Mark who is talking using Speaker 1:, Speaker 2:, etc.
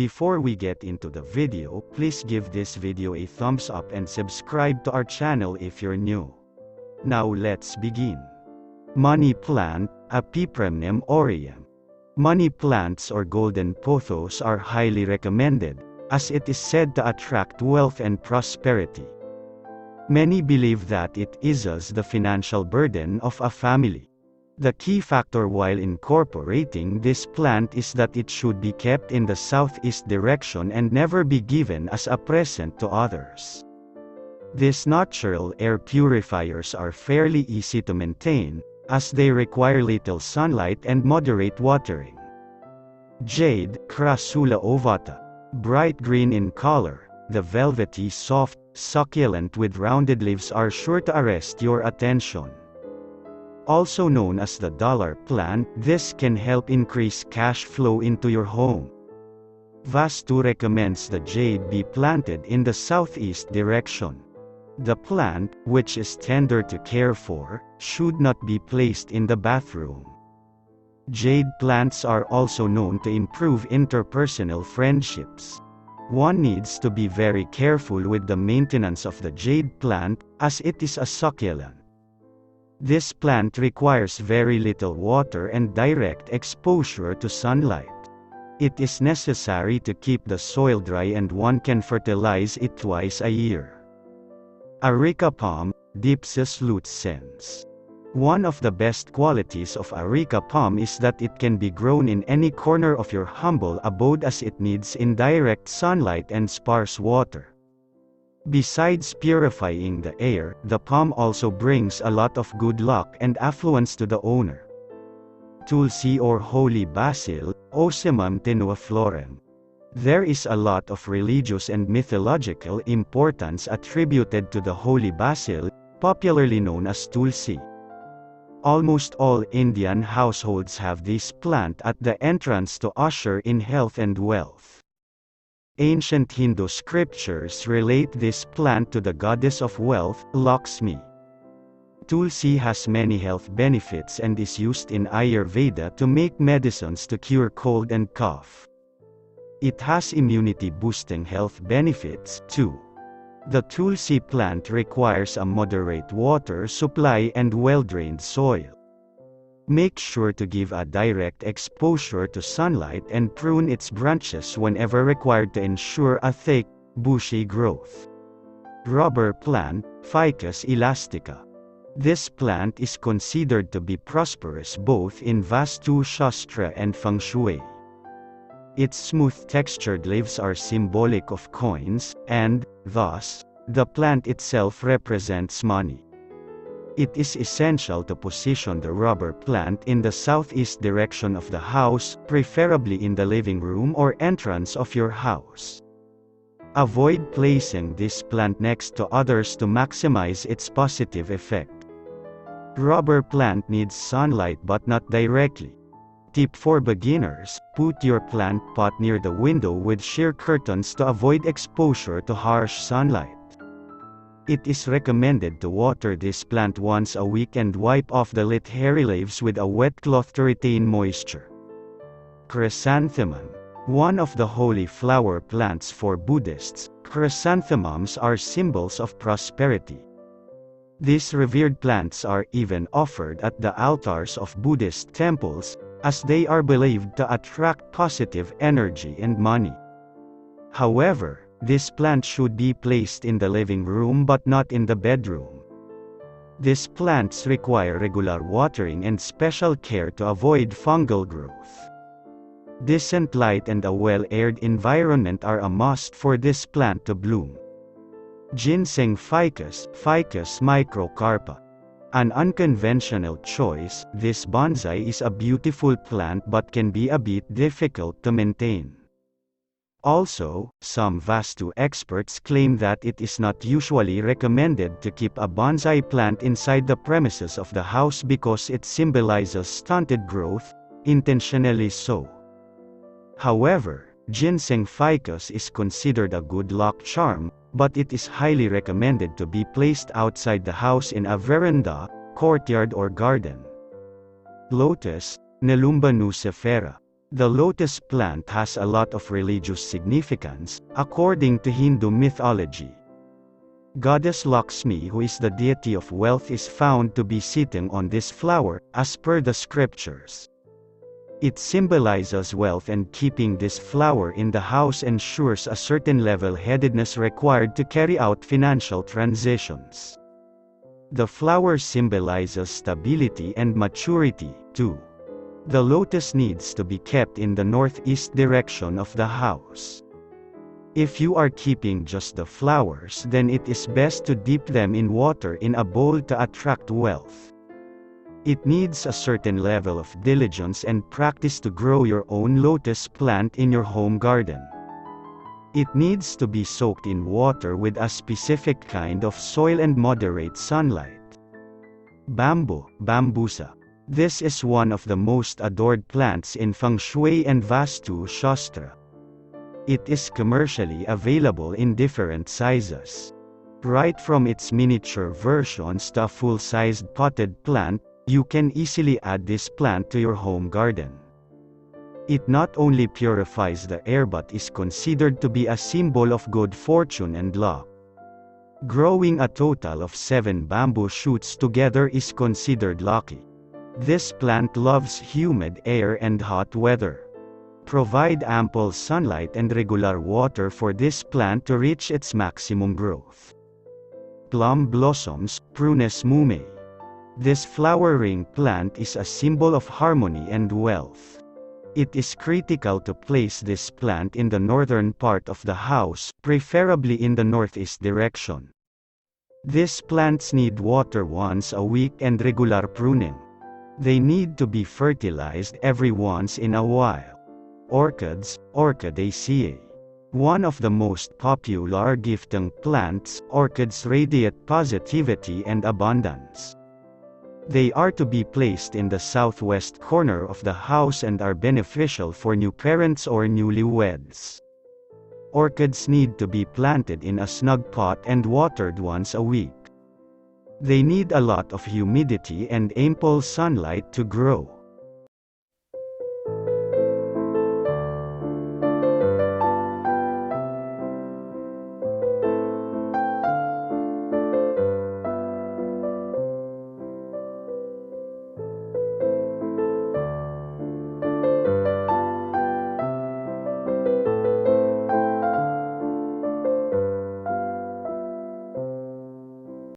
Speaker 1: Before we get into the video, please give this video a thumbs up and subscribe to our channel if you're new. Now let's begin. Money plant, Epipremnum aureum. Money plants or golden pothos are highly recommended, as it is said to attract wealth and prosperity. Many believe that it eases the financial burden of a family. The key factor while incorporating this plant is that it should be kept in the southeast direction and never be given as a present to others. These natural air purifiers are fairly easy to maintain, as they require little sunlight and moderate watering. Jade, Crassula ovata. Bright green in color, the velvety soft, succulent with rounded leaves are sure to arrest your attention. Also known as the dollar plant, this can help increase cash flow into your home. Vastu recommends the jade be planted in the southeast direction. The plant, which is tender to care for, should not be placed in the bathroom. Jade plants are also known to improve interpersonal friendships. One needs to be very careful with the maintenance of the jade plant, as it is a succulent. This plant requires very little water and direct exposure to sunlight. It is necessary to keep the soil dry and one can fertilize it twice a year. Areca palm, Dipsis lutsens. One of the best qualities of areca palm is that it can be grown in any corner of your humble abode as it needs indirect sunlight and sparse water. Besides purifying the air, the palm also brings a lot of good luck and affluence to the owner. Tulsi or holy basil, Ocimum tenuiflorem. There is a lot of religious and mythological importance attributed to the holy basil, popularly known as Tulsi. Almost all Indian households have this plant at the entrance to usher in health and wealth. Ancient Hindu scriptures relate this plant to the goddess of wealth, Lakshmi. Tulsi has many health benefits and is used in Ayurveda to make medicines to cure cold and cough. It has immunity-boosting health benefits, too. The Tulsi plant requires a moderate water supply and well-drained soil. Make sure to give a direct exposure to sunlight and prune its branches whenever required to ensure a thick, bushy growth. Rubber plant, Ficus elastica. This plant is considered to be prosperous both in Vastu Shastra and Feng Shui. Its smooth textured leaves are symbolic of coins, and, thus, the plant itself represents money. It is essential to position the rubber plant in the southeast direction of the house, preferably in the living room or entrance of your house. Avoid placing this plant next to others to maximize its positive effect. Rubber plant needs sunlight but not directly. Tip for beginners: put your plant pot near the window with sheer curtains to avoid exposure to harsh sunlight. It is recommended to water this plant once a week and wipe off the lit hairy leaves with a wet cloth to retain moisture. Chrysanthemum. One of the holy flower plants for Buddhists, chrysanthemums are symbols of prosperity. These revered plants are even offered at the altars of Buddhist temples, as they are believed to attract positive energy and money. However, this plant should be placed in the living room but not in the bedroom. These plants require regular watering and special care to avoid fungal growth. Decent light and a well-aired environment are a must for this plant to bloom. Ginseng ficus, Ficus microcarpa. An unconventional choice, this bonsai is a beautiful plant but can be a bit difficult to maintain. Also, some Vastu experts claim that it is not usually recommended to keep a bonsai plant inside the premises of the house because it symbolizes stunted growth, intentionally so. However, ginseng ficus is considered a good luck charm, but it is highly recommended to be placed outside the house in a veranda, courtyard or garden. Lotus, Nelumba nucifera. The lotus plant has a lot of religious significance, according to Hindu mythology. Goddess Lakshmi, who is the deity of wealth, is found to be sitting on this flower, as per the scriptures. It symbolizes wealth, and keeping this flower in the house ensures a certain level-headedness required to carry out financial transitions. The flower symbolizes stability and maturity, too. The lotus needs to be kept in the northeast direction of the house. If you are keeping just the flowers, then it is best to dip them in water in a bowl to attract wealth. It needs a certain level of diligence and practice to grow your own lotus plant in your home garden. It needs to be soaked in water with a specific kind of soil and moderate sunlight. Bamboo, Bambusa. This is one of the most adored plants in Feng Shui and Vastu Shastra. It is commercially available in different sizes. Right from its miniature versions to a full-sized potted plant, you can easily add this plant to your home garden. It not only purifies the air but is considered to be a symbol of good fortune and luck. Growing a total of 7 bamboo shoots together is considered lucky. This plant loves humid air and hot weather. Provide ample sunlight and regular water for this plant to reach its maximum growth. Plum blossoms, Prunus mumei. This flowering plant is a symbol of harmony and wealth. It is critical to place this plant in the northern part of the house, preferably in the northeast direction. These plants need water once a week and regular pruning. They need to be fertilized every once in a while. Orchids, Orchidaceae. One of the most popular gifting plants, orchids radiate positivity and abundance. They are to be placed in the southwest corner of the house and are beneficial for new parents or newlyweds. Orchids need to be planted in a snug pot and watered once a week. They need a lot of humidity and ample sunlight to grow.